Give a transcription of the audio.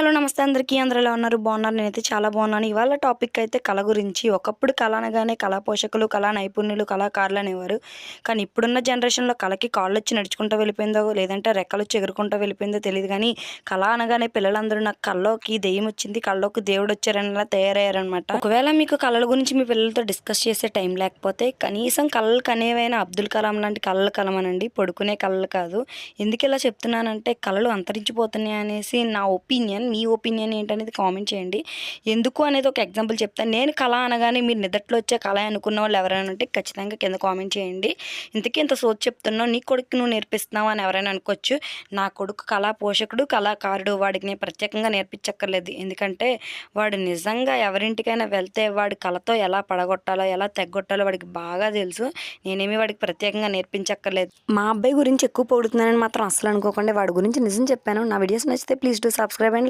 Hello నమస్తే అందరికీ. అందరూ ఎలా ఉన్నారు? బాగున్నారు? నేనైతే చాలా బాగున్నాను. ఇవాళ టాపిక్ అయితే కళ గురించి. ఒకప్పుడు కళ అనగానే కళా పోషకులు, కళా నైపుణ్యులు, కళాకారులు అనేవారు. కానీ ఇప్పుడున్న జనరేషన్‌లో కళకి కాళ్ళొచ్చి నడుచుకుంటూ వెళ్ళిపోయిందో, లేదంటే రెక్కలొచ్చి ఎగురుకుంటూ వెళ్ళిపోయిందో తెలీదు గానీ, కళ అనగానే పిల్లలందరూ నాకు కల్లోకి దెయ్యమొచ్చింది, కల్లోకి దేవుడొచ్చారనేలా తయారయ్యారనమాట. ఒకవేళ మీకు కళల గురించి మీ పిల్లలతో డిస్కస్ చేసే టైం లేకపోతే, కనీసం కలలు కనేవైన అబ్దుల్ కలాం లాంటి కలలు కలమనండి. పడుకునే కలలు కాదు. ఎందుకిలా చెప్తున్నానంటే, కళలు అంతరించిపోతున్నాయనేసి నా ఒపీనియన్. మీ ఒపీనియన్ ఏంటనేది కామెంట్ చేయండి. ఎందుకు అనేది ఒక ఎగ్జాంపుల్ చెప్తాను. నేను కళ అనగానే మీరు నిద్దట్లో వచ్చే కళ అనుకున్న వాళ్ళు ఎవరైనా ఉంటే ఖచ్చితంగా కింద కామెంట్ చేయండి. ఇంతకీ ఇంత సోది చెప్తున్నావు, నీ కొడుక్కి నువ్వు నేర్పిస్తున్నావు అని ఎవరైనా అనుకోవచ్చు. నా కొడుకు కళా పోషకుడు, కళాకారుడు. వాడికి నేను ప్రత్యేకంగా నేర్పించక్కర్లేదు. ఎందుకంటే వాడు నిజంగా ఎవరింటికైనా వెళ్తే వాడి కళతో ఎలా పడగొట్టాలో, ఎలా తెగ్గొట్టాలో వాడికి బాగా తెలుసు. నేనేమి వాడికి ప్రత్యేకంగా నేర్పించక్కర్లేదు. మా అబ్బాయి గురించి ఎక్కువ పొగుడుతున్నానని మాత్రం అస్సలు అనుకోకండి. వాడి గురించి నిజం చెప్పాను. నా వీడియోస్ నచ్చితే ప్లీజ్ డూ సబ్స్క్రైబ్ అండ్